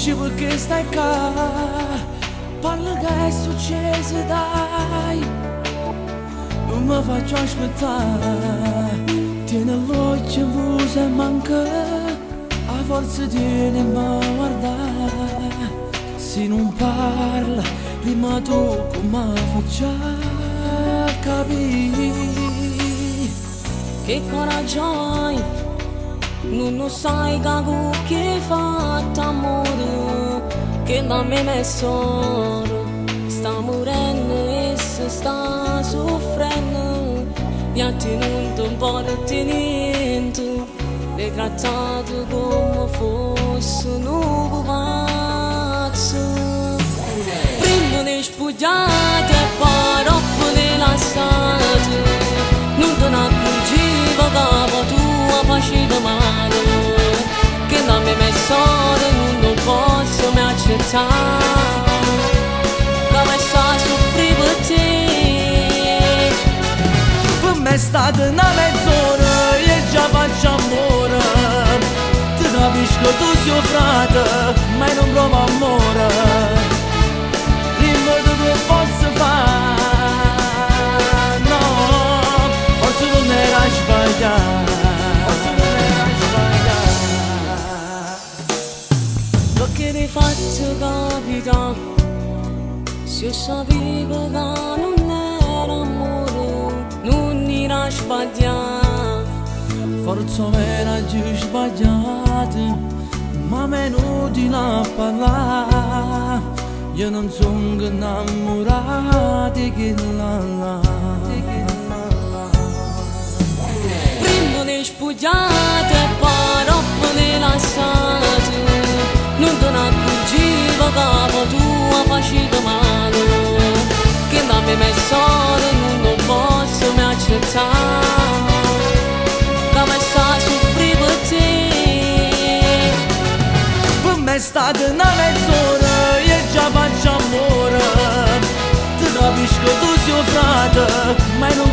Hoje porque stai cá, parla gai succese dai, non mi faccio aspettare, tieni l'occhio in vusa e manca, a forza tieni a guardare, se non parla, prima tu come faccia capire, che coraggio hai, non sai che fatto amore, che da me messo sta morendo e se sta soffrendo, e a te non ti importa niente, l'hai trattato come fosse un pupazzo. Prima di spugliate e poi dopo di lasciate, non te ne accorgivo che tu facevi male, che da me messo non posso mai accettare, che mi sta a soffrire per te. per me è stata una mezz'ora e già faccio amore, ti capisco tu sei frate, ma non provo amore, prima di che posso fare, no, forse non era sbagliato. Che ne faccio capitare, se io sapevo che non era amore, non era sbagliato. Forse era giù sbagliato, ma meno di la parlare, io non sono innamorato che la. Prima di spugliate e poi dopo di lasciate, non te ne accorgivo che tu facevi male, che da me messo non posso mai accettare, che mi sta a soffrire per te. Per me è stata una mezz'ora e già faccio amore, ti capisco tu sei frate, ma non